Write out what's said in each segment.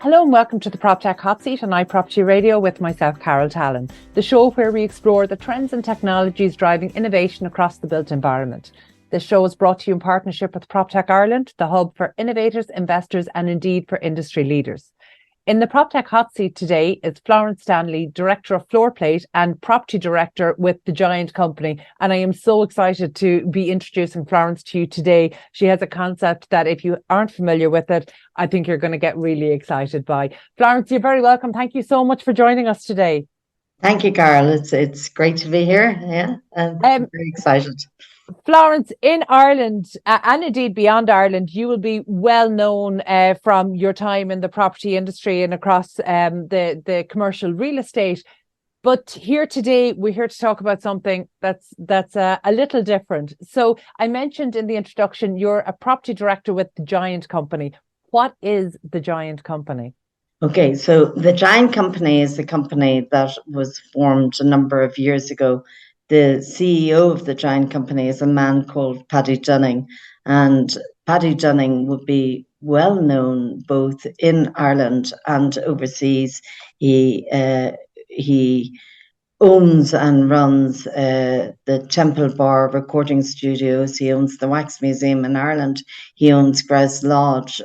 Hello and welcome to the Proptech Hot Seat on iPropertyRadio with myself, Carol Tallon, the show where we explore the trends and technologies driving innovation across the built environment. This show is brought to you in partnership with Proptech Ireland, the hub for innovators, investors and indeed for industry leaders. In the Proptech Hot Seat today is Florence Stanley, Director of Floor Plate and Property Director with the Giant Company. And I am so excited to be introducing Florence to you today. She has a concept that if you aren't familiar with it, I think you're going to get really excited by. Florence, you're very welcome. Thank you so much for joining us today. Thank you, Carol. It's great to be here. Yeah, I'm very excited. Florence, in Ireland and indeed beyond Ireland, you will be well known from your time in the property industry and across the commercial real estate. But here today, we're here to talk about something that's a little different. So I mentioned in the introduction, you're a property director with the Giant Company. What is the Giant Company? Okay, so the Giant Company is a company that was formed a number of years ago. The CEO of the Giant Company is a man called Paddy Dunning, and Paddy Dunning would be well known both in Ireland and overseas. He owns and runs the Temple Bar recording studios. He owns the Wax Museum in Ireland. He owns Grouse Lodge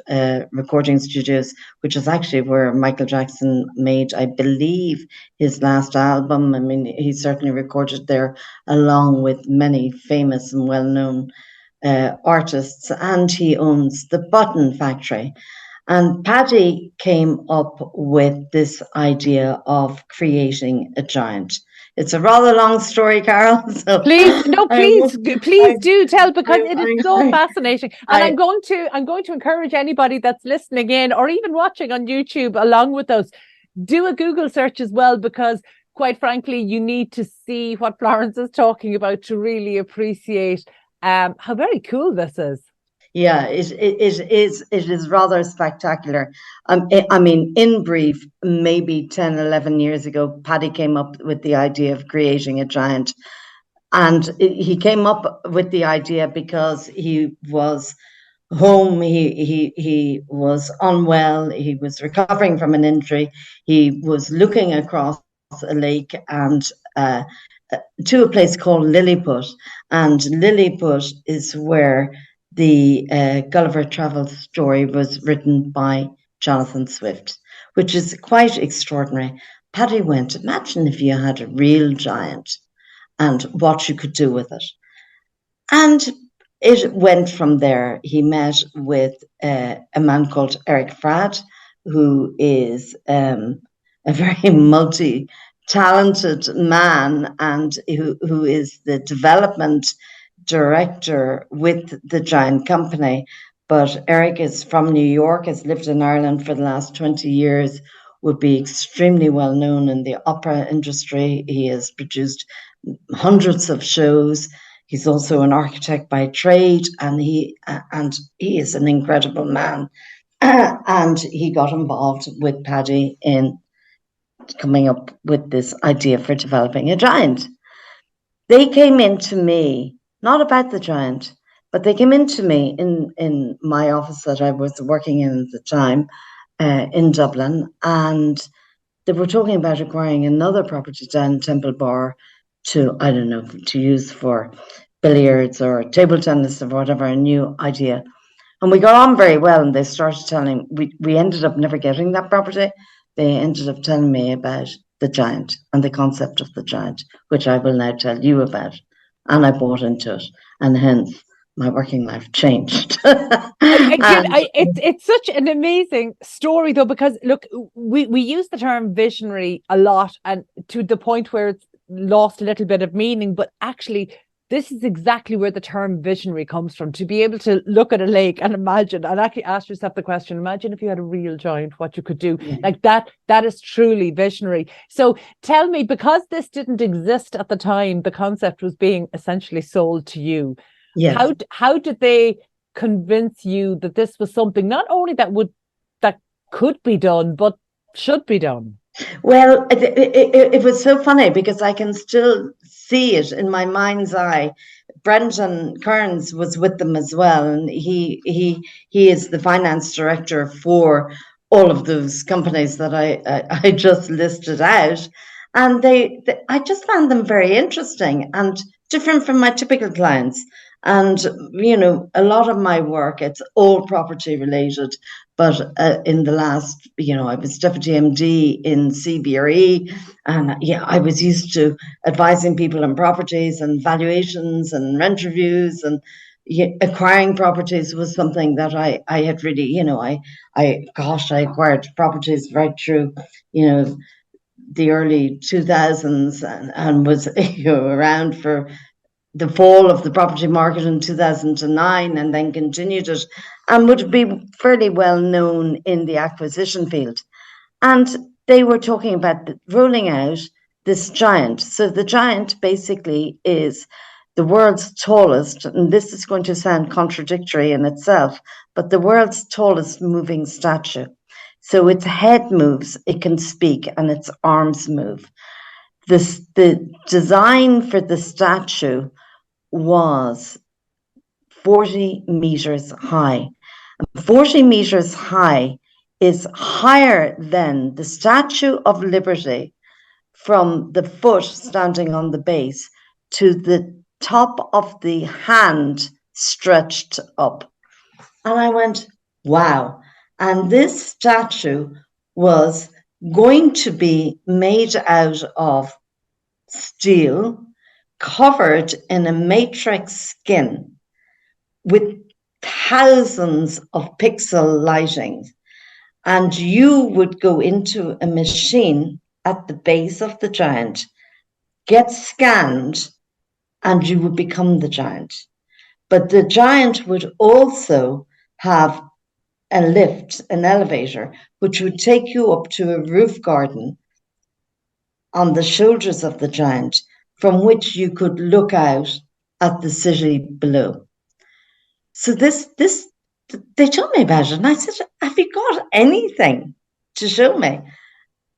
recording studios, which is actually where Michael Jackson made, I believe, his last album. I mean, he certainly recorded there along with many famous and well-known artists. And he owns the Button Factory. And Paddy came up with this idea of creating a giant. It's a rather long story, Carol. So please do tell, because it is so fascinating. And I'm going to encourage anybody that's listening in or even watching on YouTube along with us, do a Google search as well, because quite frankly, you need to see what Florence is talking about to really appreciate how very cool this is. Yeah, it is rather spectacular. I mean, in brief, maybe 10, 11 years ago, Paddy came up with the idea of creating a giant. And he came up with the idea because he was home, he was unwell, he was recovering from an injury, he was looking across a lake and to a place called Lilliput. And Lilliput is where the Gulliver Travels story was written by Jonathan Swift, which is quite extraordinary. Paddy went, imagine if you had a real giant and what you could do with it. And it went from there. He met with a man called Eric Frad, who is a very multi-talented man and who is the development director with the Giant Company. But Eric is from New York, has lived in Ireland for the last 20 years, would be extremely well known in the opera industry. He has produced hundreds of shows. He's also an architect by trade, and he is an incredible man. And he got involved with Paddy in coming up with this idea for developing a giant. They came into me, not about the giant, but they came into me in my office that I was working in at the time in Dublin, and they were talking about acquiring another property down Temple Bar to, I don't know, to use for billiards or table tennis or whatever, a new idea. And we got on very well, and they started telling, we ended up never getting that property. They ended up telling me about the giant and the concept of the giant, which I will now tell you about. And I bought into it, and hence my working life changed. It's such an amazing story, though, because look, we use the term visionary a lot, and to the point where it's lost a little bit of meaning. But actually, this is exactly where the term visionary comes from, to be able to look at a lake and imagine and actually ask yourself the question, imagine if you had a real giant, what you could do. Yeah. Like that is truly visionary. So tell me, because this didn't exist at the time, the concept was being essentially sold to you. Yes. How did they convince you that this was something not only that could be done, but should be done? Well, it was so funny because I can still see it in my mind's eye. Brendan Kearns was with them as well, and he is the finance director for all of those companies that I just listed out. And I just found them very interesting and different from my typical clients. And, a lot of my work, it's all property related. But in the last, I was deputy MD in CBRE. And I was used to advising people on properties and valuations and rent reviews, and acquiring properties was something that I had really, I acquired properties right through, the early 2000s, and was around for the fall of the property market in 2009, and then continued it, and would be fairly well known in the acquisition field. And they were talking about rolling out this giant. So the giant basically is the world's tallest, and this is going to sound contradictory in itself, but the world's tallest moving statue. So its head moves, it can speak, and its arms move. The design for the statue was 40 meters high. 40 meters high is higher than the Statue of Liberty from the foot standing on the base to the top of the hand stretched up. And I went, wow. And this statue was going to be made out of steel, covered in a matrix skin with thousands of pixel lighting. And you would go into a machine at the base of the giant, get scanned, and you would become the giant. But the giant would also have a lift, an elevator, which would take you up to a roof garden on the shoulders of the giant, from which you could look out at the city below. So they told me about it, and I said, have you got anything to show me?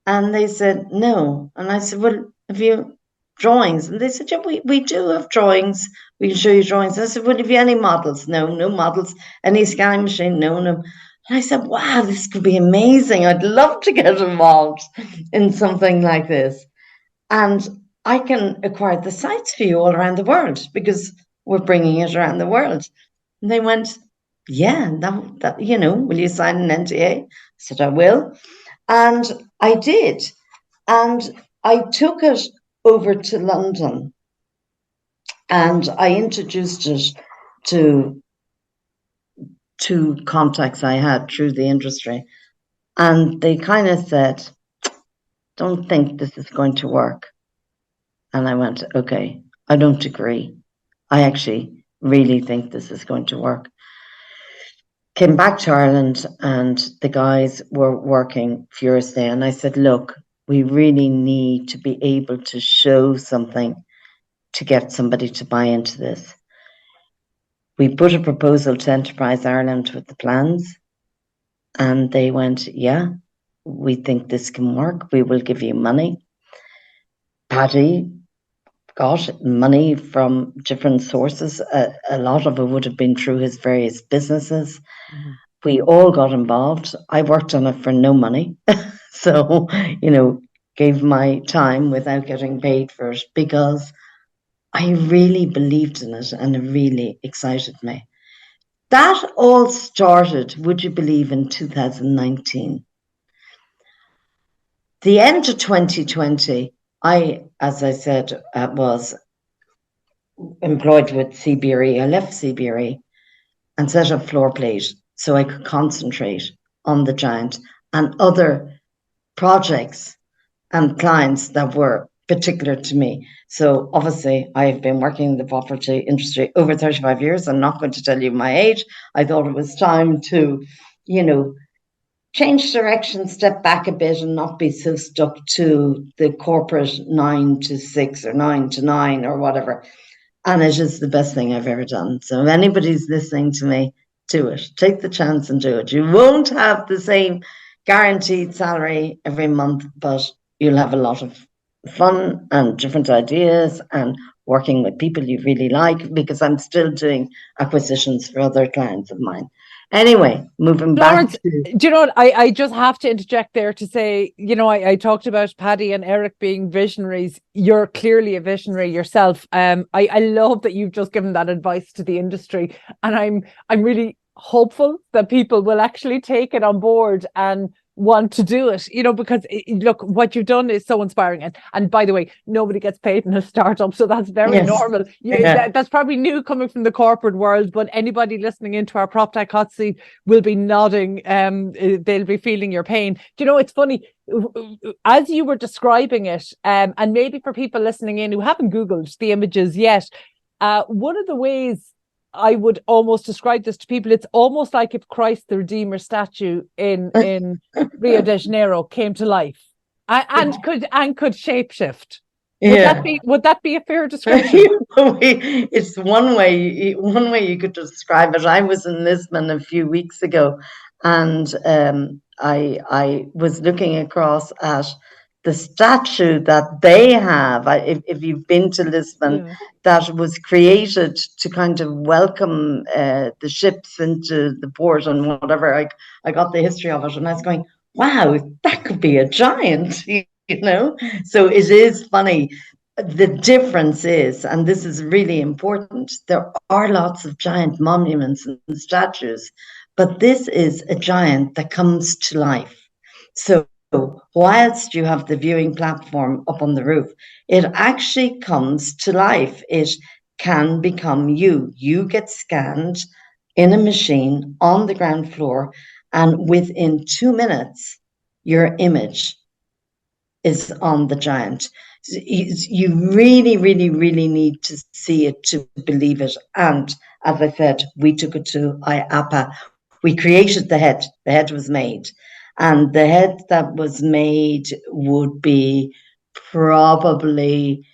And they said, no. And I said, well, have you drawings? And they said, yeah, we do have drawings. We can show you drawings. And I said, well, have you any models? No models. Any scanning machine? No. And I said, wow, this could be amazing. I'd love to get involved in something like this. And I can acquire the sites for you all around the world, because we're bringing it around the world. And they went, yeah, that will you sign an NDA? I said, I will. And I did. And I took it over to London, and I introduced it to two contacts I had through the industry. And they kind of said, don't think this is going to work. And I went, okay, I don't agree. I actually really think this is going to work. Came back to Ireland, and the guys were working furiously. And I said, look, we really need to be able to show something to get somebody to buy into this. We put a proposal to Enterprise Ireland with the plans, and they went, yeah, we think this can work. We will give you money. Paddy got money from different sources. A lot of it would have been through his various businesses. Mm-hmm. We all got involved. I worked on it for no money. So, gave my time without getting paid for it, because I really believed in it, and it really excited me. That all started, would you believe, in 2019. The end of 2020, I, as I said, was employed with CBRE. I left CBRE and set up Floorplate so I could concentrate on the giant and other projects and clients that were particular to me. So obviously I've been working in the property industry over 35 years. I'm not going to tell you my age. I thought it was time to, change direction, step back a bit, and not be so stuck to the corporate 9 to 6 or 9 to 9 or whatever. And it is the best thing I've ever done. So if anybody's listening to me, do it. Take the chance and do it. You won't have the same guaranteed salary every month, but you'll have a lot of fun and different ideas and working with people you really like, because I'm still doing acquisitions for other clients of mine. Anyway, moving Florence, back to... do you know what? I just have to interject there to say, I talked about Paddy and Eric being visionaries. You're clearly a visionary yourself. I love that you've just given that advice to the industry, and I'm really hopeful that people will actually take it on board and want to do it, because look, what you've done is so inspiring. And by the way, nobody gets paid in a startup, so that's very normal. That's probably new coming from the corporate world, but anybody listening into our Proptech Hot Seat will be nodding. They'll be feeling your pain. It's funny, as you were describing it, and maybe for people listening in who haven't Googled the images yet, one of the ways I would almost describe this to people, it's almost like if Christ the Redeemer statue in Rio de Janeiro came to life and could shapeshift. Would that be a fair description? It's one way you could describe it. I was in Lisbon a few weeks ago, and I was looking across at the statue that they have. If you've been to Lisbon, that was created to kind of welcome the ships into the port and whatever. I got the history of it, and I was going, wow, that could be a giant, So it is funny. The difference is, and this is really important, there are lots of giant monuments and statues, but this is a giant that comes to life. So whilst you have the viewing platform up on the roof, it actually comes to life. It can become you. You get scanned in a machine on the ground floor, and within 2 minutes, your image is on the giant. You really, really, really need to see it to believe it. And as I said, we took it to IAPA. We created the head. The head was made. And the head that was made would be probably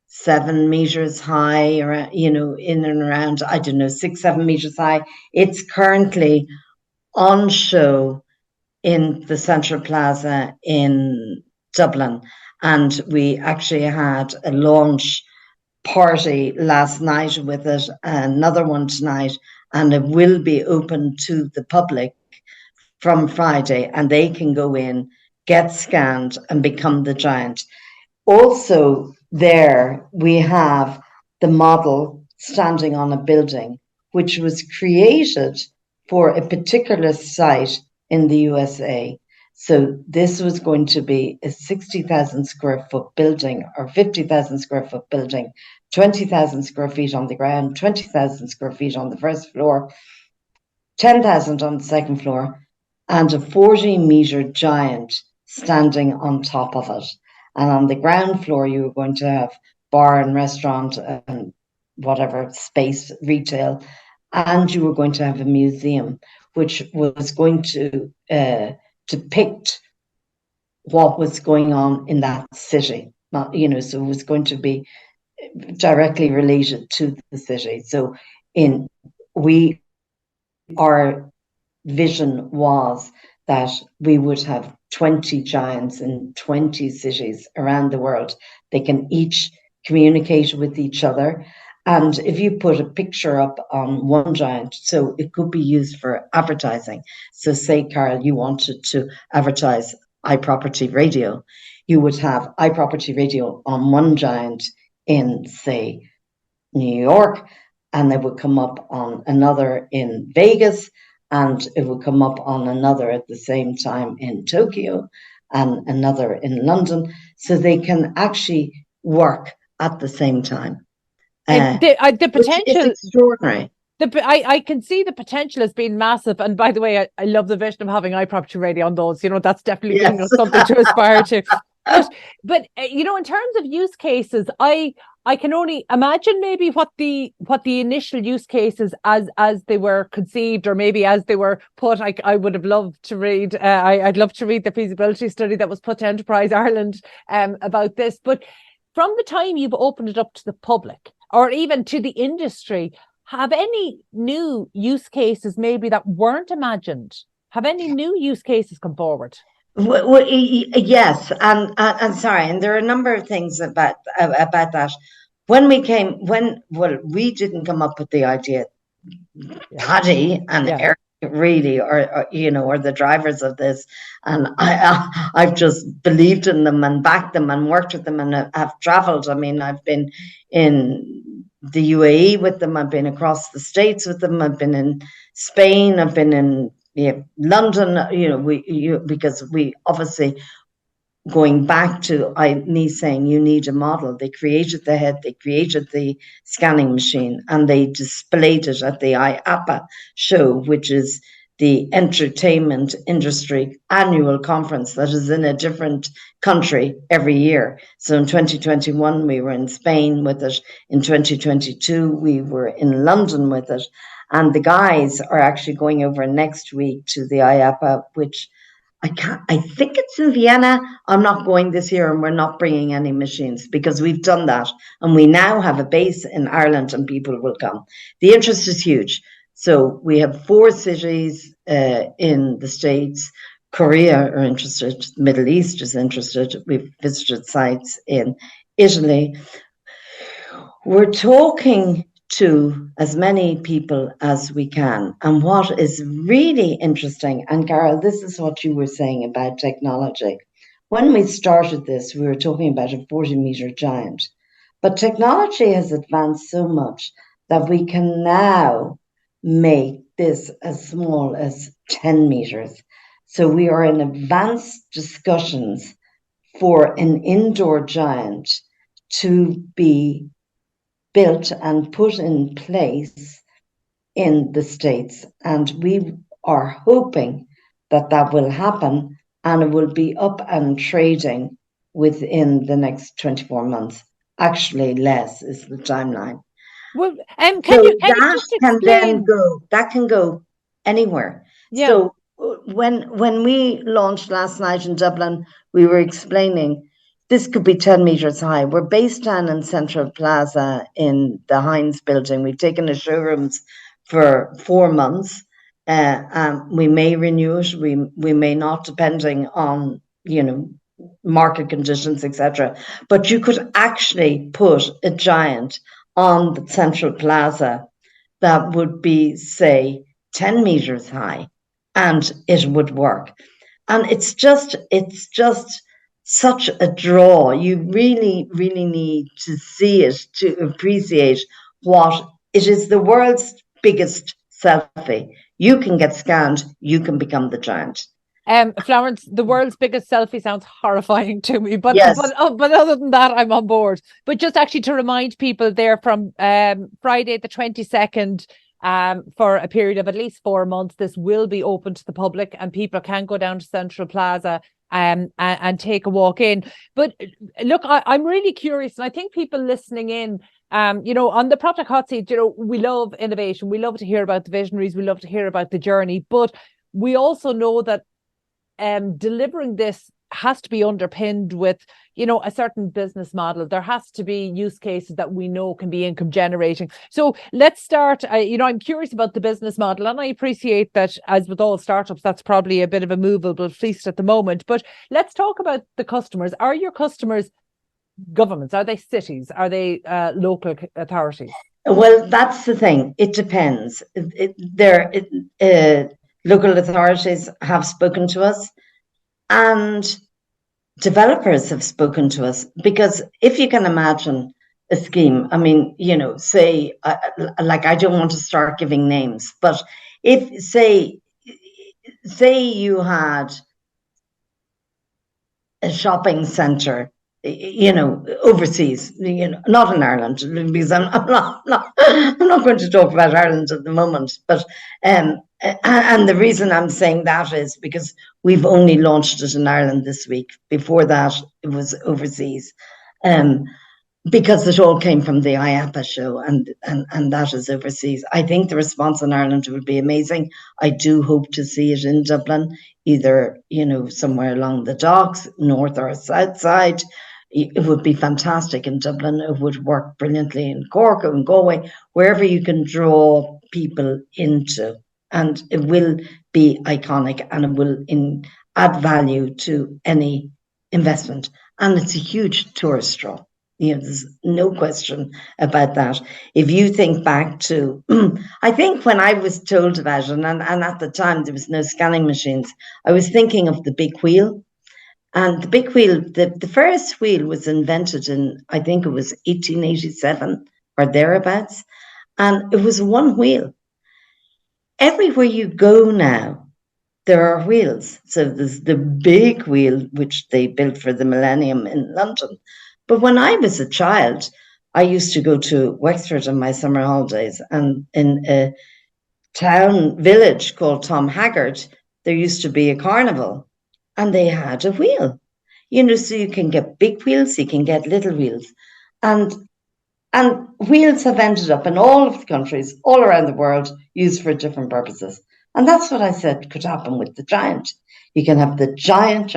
7 meters high, or in and around, 6-7 meters high. It's currently on show in the Central Plaza in Dublin, and we actually had a launch party last night with it, another one tonight, and it will be open to the public from Friday, and they can go in, get scanned, and become the giant. Also, there we have the model standing on a building, which was created for a particular site in the USA. So this was going to be a 60,000 square foot building or 50,000 square foot building, 20,000 square feet on the ground, 20,000 square feet on the first floor, 10,000 on the second floor, and a 40-meter giant standing on top of it. And on the ground floor, you were going to have bar and restaurant and whatever space, retail, and you were going to have a museum, which was going to depict what was going on in that city. Not, so it was going to be directly related to the city. So our vision was that we would have 20 giants in 20 cities around the world. They can each communicate with each other. And if you put a picture up on one giant, so it could be used for advertising. So say, Carol, you wanted to advertise iPropertyRadio, you would have iPropertyRadio on one giant in, say, New York, and they would come up on another in Vegas, and it would come up on another at the same time in Tokyo and another in London. So they can actually work at the same time. The potential is extraordinary. I can see the potential as being massive. And by the way, I love the vision of having iPropertyRadio on those. That's definitely giving us something to aspire to. But in terms of use cases, I can only imagine maybe what the initial use cases as they were conceived, or maybe as they were put. I would have loved to read. I'd love to read the feasibility study that was put to Enterprise Ireland about this. But from the time you've opened it up to the public, or even to the industry, have any new use cases maybe that weren't imagined? Have any new use cases come forward? Well, yes, and sorry, and there are a number of things about that. We didn't come up with the idea. Paddy and Eric really, or the drivers of this. And I've just believed in them and backed them and worked with them and have traveled. I mean, I've been in the UAE with them. I've been across the States with them. I've been in Spain. I've been in London, because we obviously, going back to me saying you need a model, they created the head, they created the scanning machine, and they displayed it at the IAPA show, which is the entertainment industry annual conference that is in a different country every year. So in 2021, we were in Spain with it. In 2022, we were in London with it. And the guys are actually going over next week to the IAPA, which I think it's in Vienna. I'm not going this year, and we're not bringing any machines because we've done that. And we now have a base in Ireland and people will come. The interest is huge. So we have 4 cities in the States. Korea are interested. The Middle East is interested. We've visited sites in Italy. We're talking to as many people as we can. And what is really interesting, and Carol, this is what you were saying about technology. When we started this, we were talking about a 40-meter giant. But technology has advanced so much that we can now make this as small as 10 meters. So we are in advanced discussions for an indoor giant to be built and put in place in the States. And we are hoping that that will happen and it will be up and trading within the next 24 months. Actually, less is the timeline. Well, can you just explain? That can go anywhere. Yeah. So when we launched last night in Dublin, we were explaining this could be 10 meters high. We're based down in Central Plaza in the Heinz building. We've taken the showrooms for 4 months. We may renew it. We may not, depending on, market conditions, etc. But you could actually put a giant on the Central Plaza that would be, say, 10 meters high, and it would work. And it's just such a draw. You really, really need to see it to appreciate what it is. The world's biggest selfie. You can get scanned, you can become the giant. Florence, the world's biggest selfie sounds horrifying to me, but yes. but other than that, I'm on board. But just actually to remind people, there from Friday the 22nd, for a period of at least 4 months, this will be open to the public, and people can go down to Central Plaza and take a walk in. But look, I'm really curious, and I think people listening in, on the Proptech Hot Seat, we love innovation, we love to hear about the visionaries, we love to hear about the journey, but we also know that delivering this has to be underpinned with, a certain business model. There has to be use cases that we know can be income generating. So let's start, I'm curious about the business model, and I appreciate that, as with all startups, that's probably a bit of a movable feast at the moment. But let's talk about the customers. Are your customers governments? Are they cities? Are they local authorities? Well, that's the thing. It depends. Local authorities have spoken to us, and developers have spoken to us, because if you can imagine a scheme, I mean, say, I don't want to start giving names, but if say you had a shopping centre, overseas, not in Ireland, because I'm not going to talk about Ireland at the moment, but and the reason I'm saying that is because we've only launched it in Ireland this week. Before that, it was overseas, because it all came from the IAPA show, and that is overseas. I think the response in Ireland would be amazing. I do hope to see it in Dublin, either somewhere along the docks, north or south side. It would be fantastic in Dublin. It would work brilliantly in Cork or in Galway, wherever you can draw people into. And it will be iconic, and it will add value to any investment. And it's a huge tourist draw. There's no question about that. If you think back to, I think when I was told about it, and at the time there was no scanning machines, I was thinking of the big wheel. And the big wheel, the first wheel was invented in, I think it was 1887 or thereabouts. And it was one wheel. Everywhere you go now, there are wheels. So there's the big wheel, which they built for the millennium in London. But when I was a child, I used to go to Wexford on my summer holidays, and in a town village called Tom Haggard, there used to be a carnival, and they had a wheel. So you can get big wheels, you can get little wheels. And wheels have ended up in all of the countries, all around the world, used for different purposes. And that's what I said could happen with the giant. You can have the giant,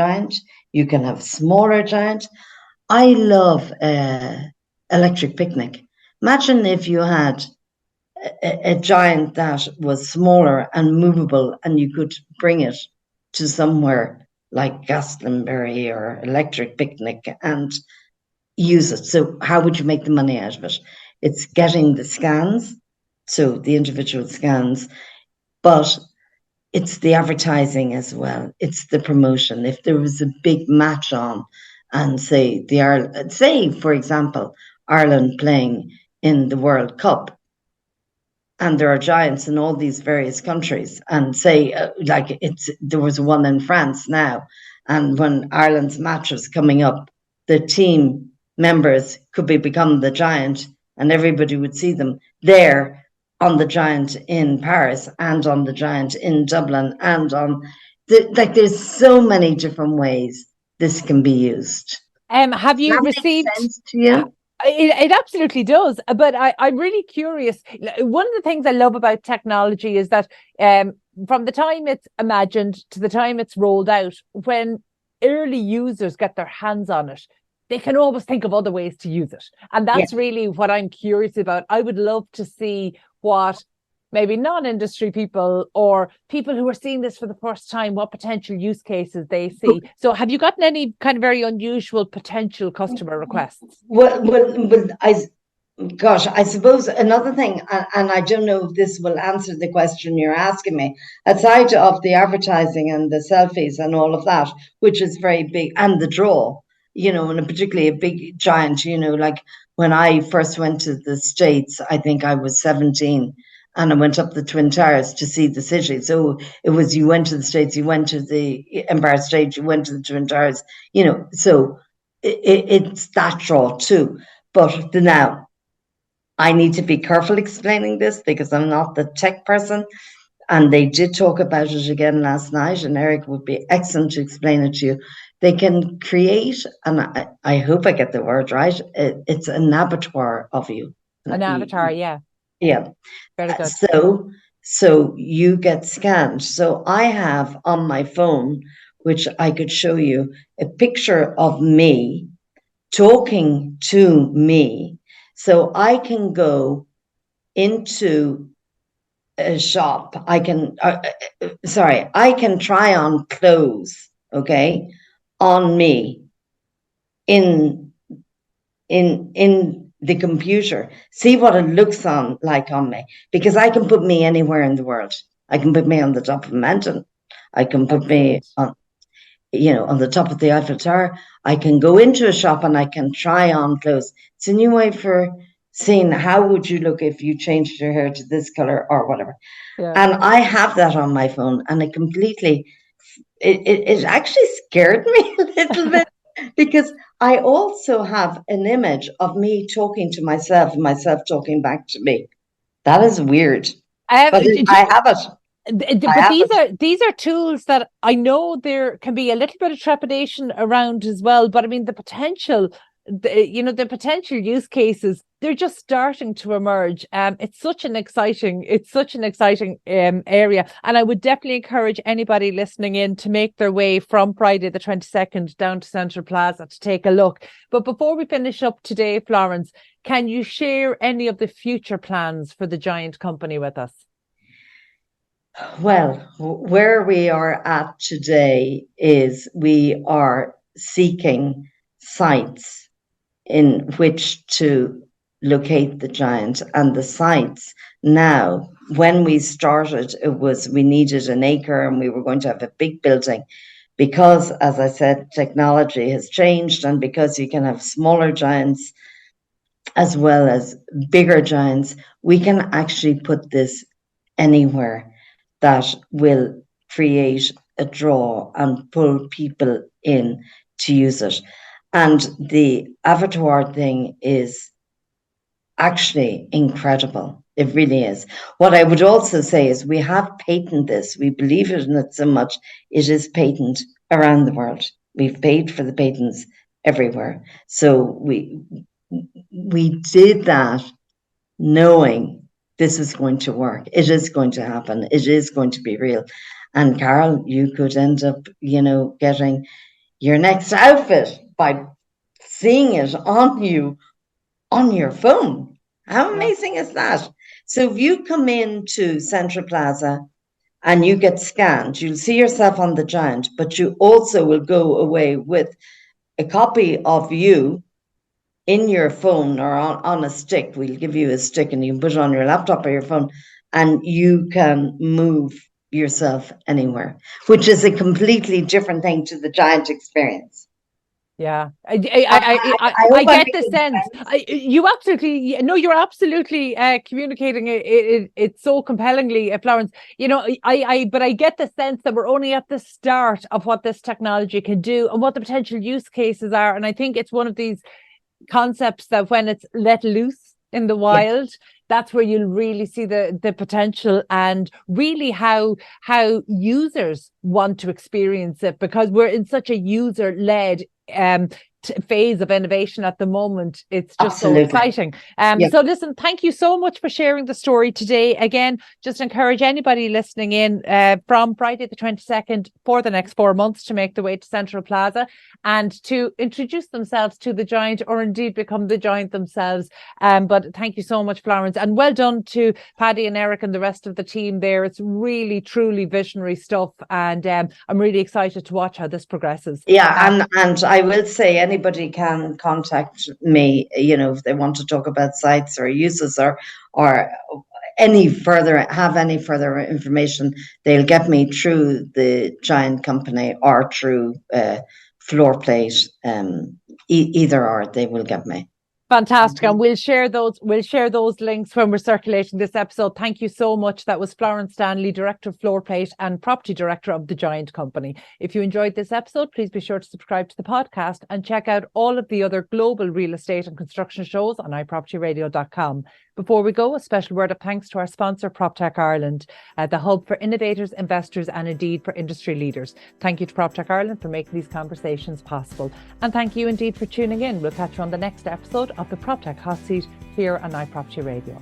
you can have smaller giant. I love electric picnic. Imagine if you had a giant that was smaller and movable, and you could bring it to somewhere like Glastonbury or Electric Picnic and use it. So how would you make the money out of it? It's getting the scans, so the individual scans, but it's the advertising as well. It's the promotion. If there was a big match on, and say for example, Ireland playing in the World Cup, and there are giants in all these various countries, and say there was one in France now, and when Ireland's match was coming up, the team members could become the giant, and everybody would see them there on the giant in Paris and on the giant in Dublin, and on there's so many different ways this can be used. Have you Does that received make sense to you? It absolutely does. But I'm really curious. One of the things I love about technology is that from the time it's imagined to the time it's rolled out, when early users get their hands on it, they can always think of other ways to use it. And that's really what I'm curious about. I would love to see what maybe non-industry people or people who are seeing this for the first time, what potential use cases they see. So have you gotten any kind of very unusual potential customer requests? Well, I suppose another thing, and I don't know if this will answer the question you're asking me, aside of the advertising and the selfies and all of that, which is very big, and the draw, and particularly a big giant, like when I first went to the States, I think I was 17, and I went up the Twin Towers to see the city. So it was, you went to the States, you went to the Empire State, you went to the Twin Towers, so it's that draw too. But now, I need to be careful explaining this because I'm not the tech person. And they did talk about it again last night, and Eric would be excellent to explain it to you. They can create, and I hope I get the word right, it's an avatar of you. An avatar, yeah. Yeah. Very good. So you get scanned. So I have on my phone, which I could show you, a picture of me talking to me. So I can go into a shop. I can try on clothes, okay, on me in the computer, see what it looks like on me, because I can put me anywhere in the world. I can put me on the top of a mountain. I can put me on the top of the Eiffel Tower. I can go into a shop and I can try on clothes. It's a new way for seeing how would you look if you changed your hair to this color or whatever. Yeah. And I have that on my phone, and it actually scared me a little bit because I also have an image of me talking to myself and myself talking back to me. That is weird. But I have it. But these are tools that I know there can be a little bit of trepidation around as well. But I mean, the potential use cases, they're just starting to emerge. It's such an exciting area, and I would definitely encourage anybody listening in to make their way from Friday the 22nd down to Central Plaza to take a look. But before we finish up today, Florence, can you share any of the future plans for the giant company with us? Well, where we are at today is we are seeking sites in which to locate the giant, and the sites now. When we started, we needed an acre and we were going to have a big building, because, as I said, technology has changed, and because you can have smaller giants as well as bigger giants, we can actually put this anywhere that will create a draw and pull people in to use it. And the avatar thing is actually incredible. It really is. What I would also say is we have patented this. We believe in it so much. It is patent around the world. We've paid for the patents everywhere. So we did that knowing this is going to work. It is going to happen. It is going to be real. And Carol, you could end up, getting your next outfit by seeing it on you on your phone. How amazing is that? So if you come into Central Plaza and you get scanned, you'll see yourself on the giant, but you also will go away with a copy of you in your phone or on a stick. We'll give you a stick and you can put it on your laptop or your phone, and you can move yourself anywhere, which is a completely different thing to the giant experience. Yeah, I get the sense. You're absolutely communicating it so compellingly, Florence. But I get the sense that we're only at the start of what this technology can do and what the potential use cases are. And I think it's one of these concepts that when it's let loose in the wild, that's where you'll really see the potential and really how users want to experience it, because we're in such a user-led phase of innovation at the moment. It's just so exciting. So listen, thank you so much for sharing the story today. Again, just encourage anybody listening in from Friday the 22nd for the next 4 months to make the way to Central Plaza and to introduce themselves to the giant, or indeed become the giant themselves. But thank you so much, Florence, and well done to Paddy and Eric and the rest of the team there. It's really, truly visionary stuff, and I'm really excited to watch how this progresses. Yeah, and I will say anybody can contact me, if they want to talk about sites or uses or any further information. They'll get me through the giant company or through Floorplate. Either or, they will get me. Fantastic. And we'll share those links when we're circulating this episode. Thank you so much. That was Florence Stanley, Director of Floorplate and Property Director of the Giant Company. If you enjoyed this episode, please be sure to subscribe to the podcast and check out all of the other global real estate and construction shows on iPropertyRadio.com. Before we go, a special word of thanks to our sponsor, Proptech Ireland, the hub for innovators, investors, and indeed for industry leaders. Thank you to Proptech Ireland for making these conversations possible. And thank you indeed for tuning in. We'll catch you on the next episode of the Proptech Hot Seat here on iProperty Radio.